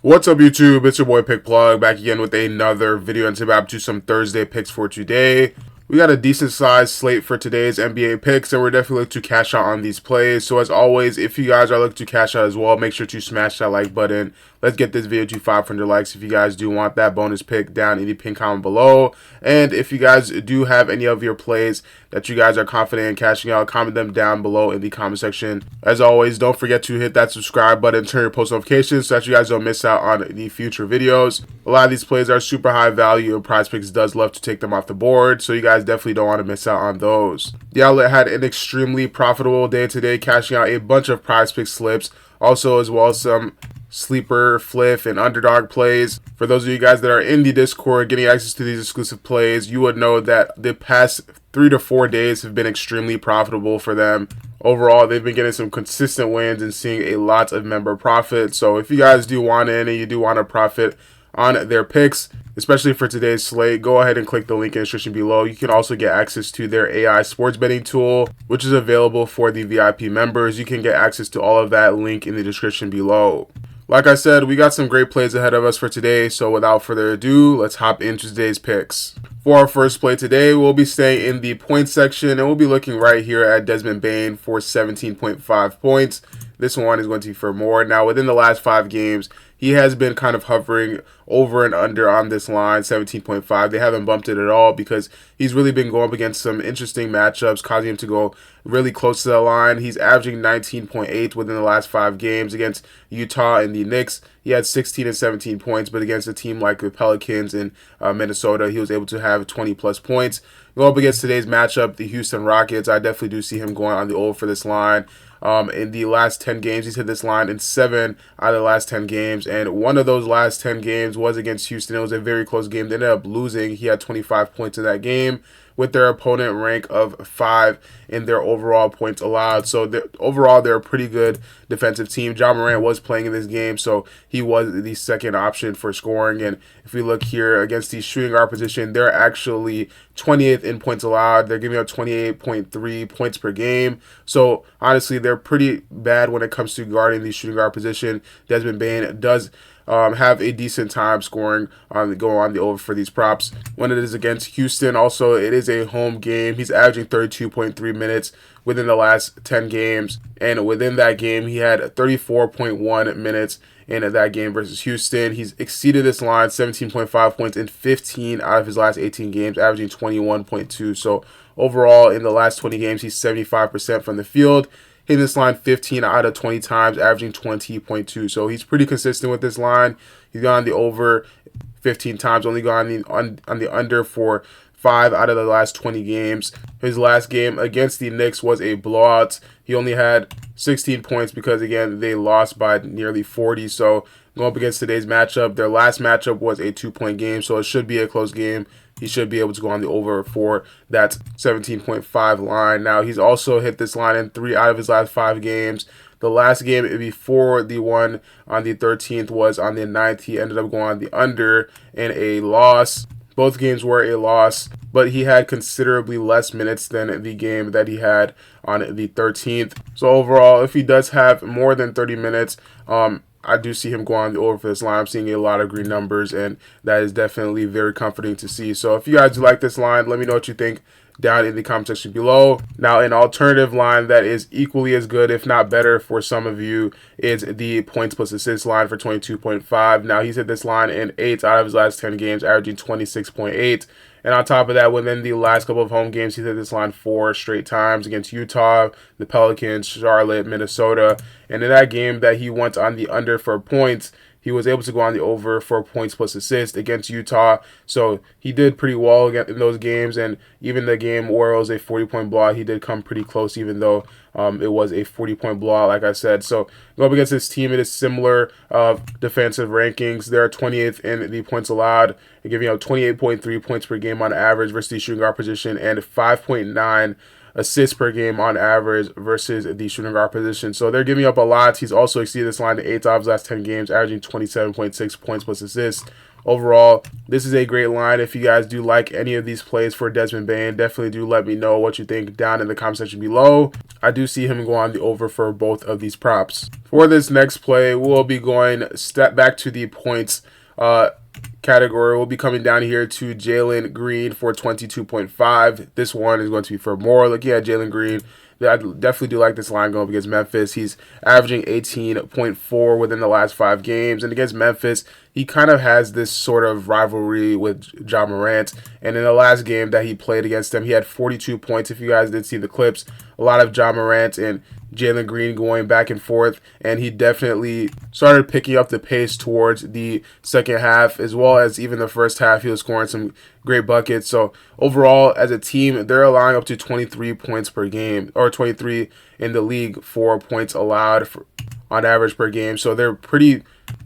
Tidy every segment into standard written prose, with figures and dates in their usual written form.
What's up, YouTube? It's your boy Pick Plug back again with another video, and today I'm up to some Thursday picks for today. We got a decent sized slate for today's NBA picks, and we're definitely looking to cash out on these plays. So as always, if you guys are looking to cash out as well, make sure to smash that like button. Let's get this video to 500 likes if you guys do want that bonus pick down in the pin comment below. And if you guys do have any of your plays that you guys are confident in cashing out, comment them down below in the comment section. As always, don't forget to hit that subscribe button, turn your post notifications so that you guys don't miss out on the future videos. A lot of these plays are super high value, and PrizePicks does love to take them off the board, so you guys definitely don't want to miss out on those. The outlet had an extremely profitable day today, cashing out a bunch of PrizePicks slips, also as well as some sleeper, flip, and underdog plays. For those of you guys that are in the Discord getting access to these exclusive plays, you would know that the past 3 to 4 days have been extremely profitable for them. Overall, they've been getting some consistent wins and seeing a lot of member profit. So if you guys do want in and you do want to profit on their picks, especially for today's slate, go ahead and click the link in the description below. You can also get access to their AI sports betting tool, which is available for the VIP members. You can get access to all of that link in the description below. Like I said, we got some great plays ahead of us for today, so without further ado, let's hop into today's picks. For our first play today, we'll be staying in the points section, and we'll be looking right here at Desmond Bane for 17.5 points. This one is going to be for more. Now, within the last 5 games, he has been kind of hovering over and under on this line, 17.5. They haven't bumped it at all because he's really been going up against some interesting matchups, causing him to go really close to the line. He's averaging 19.8 within the last 5 games against Utah and the Knicks. He had 16 and 17 points, but against a team like the Pelicans and Minnesota, he was able to have 20-plus points. Go up against today's matchup, the Houston Rockets, I definitely do see him going on the over for this line. In the last 10 games, he's hit this line in 7 out of the last 10 games, and one of those last 10 games was against Houston. It was a very close game. They ended up losing. He had 25 points in that game, with their opponent rank of 5 in their overall points allowed. So overall, they're a pretty good defensive team. Ja Morant was playing in this game, so he was the second option for scoring. And if we look here against the shooting guard position, they're actually 20th in points allowed. They're giving up 28.3 points per game. So honestly, they're pretty bad when it comes to guarding the shooting guard position. Desmond Bane does have a decent time scoring going on the over for these props. When it is against Houston, also it is a home game. He's averaging 32.3 minutes within the last 10 games, and within that game he had 34.1 minutes in that game versus Houston. He's exceeded this line 17.5 points in 15 out of his last 18 games, averaging 21.2. So overall in the last 20 games he's 75% from the field, hitting this line 15 out of 20 times, averaging 20.2. So he's pretty consistent with this line. He's gone the over 15 times, only gone on the under for 5 out of the last 20 games. His last game against the Knicks was a blowout. He only had 16 points because, again, they lost by nearly 40. So going up against today's matchup, their last matchup was a 2-point game, so it should be a close game. He should be able to go on the over for that 17.5 line. Now, he's also hit this line in 3 out of his last 5 games. The last game before the one on the 13th was on the 9th. He ended up going on the under in a loss. Both games were a loss, but he had considerably less minutes than the game that he had on the 13th. So overall, if he does have more than 30 minutes, I do see him going on the over for this line. I'm seeing a lot of green numbers, and that is definitely very comforting to see. So if you guys like this line, let me know what you think down in the comment section below. Now, an alternative line that is equally as good, if not better for some of you, is the points plus assists line for 22.5. Now, he's hit this line in 8 out of his last 10 games, averaging 26.8. And on top of that, within the last couple of home games, he's hit this line 4 straight times against Utah, the Pelicans, Charlotte, Minnesota. And in that game that he went on the under for points, he was able to go on the over for points plus assists against Utah. So he did pretty well in those games. And even the game where it was a 40-point blowout, he did come pretty close, even though it was a 40-point blowout, like I said. So going up against this team, it is similar defensive rankings. They're 20th in the points allowed, giving out 28.3 points per game on average versus the shooting guard position, and 5.9 assists per game on average versus the shooting guard position. So they're giving up a lot. He's also exceeded this line to 8 out of his last 10 games, averaging 27.6 points plus assists. overall, this is a great line. If you guys do like any of these plays for Desmond Bane, definitely do let me know what you think down in the comment section below. I do see him go on the over for both of these props. For this next play, we'll be going step back to the points category. We'll be coming down here to Jalen Green for 22.5. This one is going to be for more. Looking at Jalen Green, I definitely do like this line going up against Memphis. He's averaging 18.4 within the last 5 games. And against Memphis, he kind of has this sort of rivalry with Ja Morant. And in the last game that he played against them, he had 42 points. If you guys did see the clips, a lot of Ja Morant and Jalen Green going back and forth, and he definitely started picking up the pace towards the second half, as well as even the first half. He was scoring some great buckets. So overall, as a team, they're allowing up to 23 points per game, or 23 in the league for points allowed on average per game. So they're pretty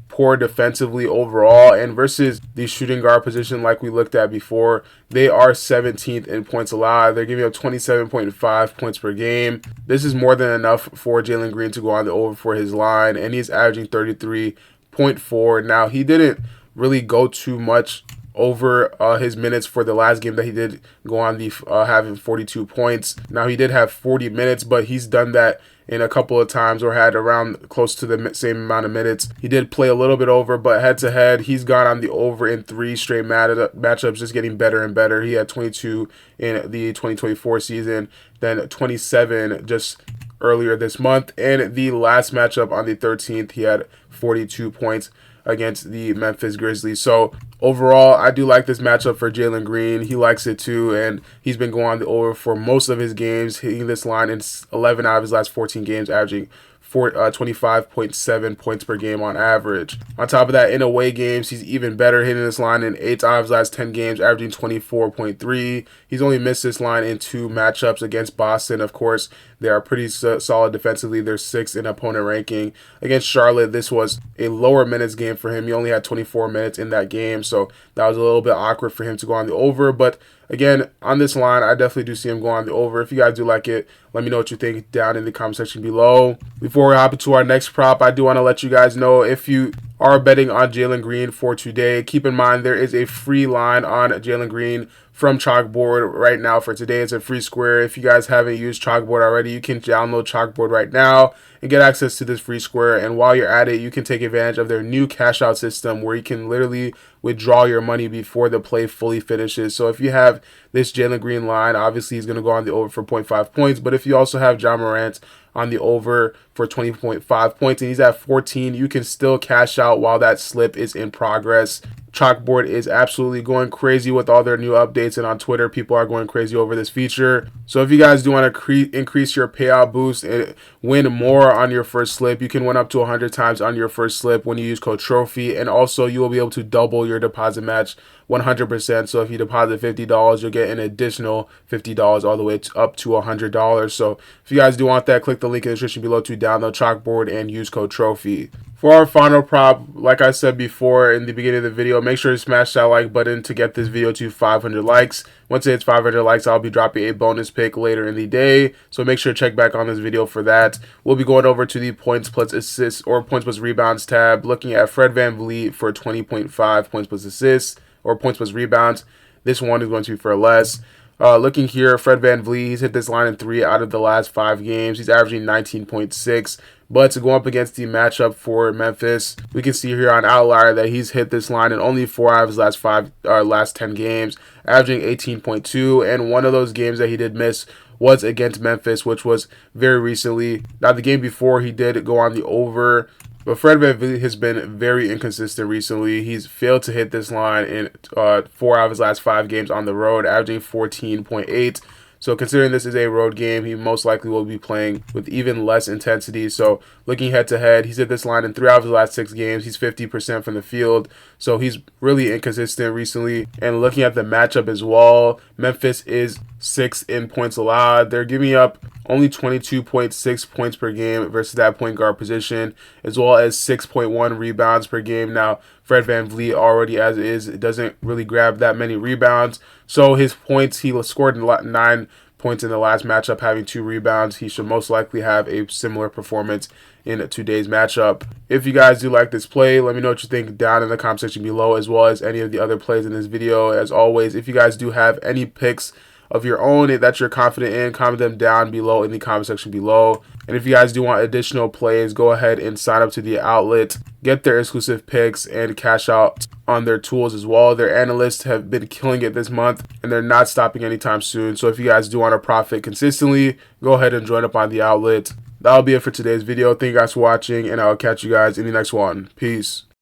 poor defensively overall, and versus the shooting guard position like we looked at before, they are 17th in points allowed. They're giving up 27.5 points per game. This is more than enough for Jalen Green to go on the over for his line, and he's averaging 33.4. Now, he didn't really go too much over his minutes for the last game that he did go on the having 42 points. Now, he did have 40 minutes, but he's done that in a couple of times, or had around close to the same amount of minutes. He did play a little bit over, but head to head, he's gone on the over in 3 straight matchups, just getting better and better. He had 22 in the 2024 season, then 27 just earlier this month, and the last matchup on the 13th, he had 42 points against the Memphis Grizzlies. So overall, I do like this matchup for Jalen Green. He likes it too, and he's been going on the over for most of his games, hitting this line in 11 out of his last 14 games, averaging 25.7 points per game on average. On top of that, in away games, he's even better, hitting this line in 8 out of his last 10 games, averaging 24.3. He's only missed this line in 2 matchups against Boston. Of course, they are pretty solid defensively. They're 6th in opponent ranking. Against Charlotte, this was a lower minutes game for him. He only had 24 minutes in that game, so that was a little bit awkward for him to go on the over. But again, on this line, I definitely do see him go on the over. If you guys do like it, let me know what you think down in the comment section below. Before we hop into our next prop, I do want to let you guys know, if you are betting on Jalen Green for today, keep in mind there is a free line on Jalen Green from Chalkboard right now for today. It's a free square. If you guys haven't used Chalkboard already, you can download Chalkboard right now and get access to this free square. And while you're at it, you can take advantage of their new cash out system, where you can literally withdraw your money before the play fully finishes. So if you have this Jalen Green line, obviously he's going to go on the over for 0.5 points. But if you also have Ja Morant on the over for 20.5 points and he's at 14, you can still cash out while that slip is in progress. Chalkboard is absolutely going crazy with all their new updates, and on Twitter, people are going crazy over this feature. So if you guys do want to increase your payout boost and win more on your first slip, you can win up to 100 times on your first slip when you use code TROPHY, and also you will be able to double your deposit match 100%. So if you deposit $50, you'll get an additional $50 all the way up to $100. So if you guys do want that, click the link in the description below to download Chalkboard and use code TROPHY. For our final prop, like I said before in the beginning of the video, make sure to smash that like button to get this video to 500 likes. Once it hits 500 likes, I'll be dropping a bonus pick later in the day, so make sure to check back on this video for that. We'll be going over to the points plus assists or points plus rebounds tab, looking at Fred VanVleet for 20.5 points plus assists or points plus rebounds. This one is going to be for less. Looking here, Fred VanVleet, he's hit this line in 3 out of the last 5 games. He's averaging 19.6. But to go up against the matchup for Memphis, we can see here on Outlier that he's hit this line in only 4 out of his last 10 games, averaging 18.2. And one of those games that he did miss was against Memphis, which was very recently. Now, the game before, he did go on the over. But Fred VanVleet has been very inconsistent recently. He's failed to hit this line in 4 out of his last 5 games on the road, averaging 14.8. So considering this is a road game, he most likely will be playing with even less intensity. So looking head to head, he's hit this line in 3 out of his last 6 games. He's 50% from the field. So he's really inconsistent recently. And looking at the matchup as well, Memphis is 6th in points allowed. They're giving up only 22.6 points per game versus that point guard position, as well as 6.1 rebounds per game. Now, Fred VanVleet already as is doesn't really grab that many rebounds. So his points, he scored 9.9 points in the last matchup, having 2 rebounds. He should most likely have a similar performance in today's matchup. If you guys do like this play, let me know what you think down in the comment section below, as well as any of the other plays in this video. As always, if you guys do have any picks of your own that you're confident in, comment them down below in the comment section below. And if you guys do want additional plays, go ahead and sign up to the outlet, get their exclusive picks, and cash out on their tools as well. Their analysts have been killing it this month, and they're not stopping anytime soon. So if you guys do want to profit consistently, go ahead and join up on the outlet. That'll be it for today's video. Thank you guys for watching, and I'll catch you guys in the next one. Peace.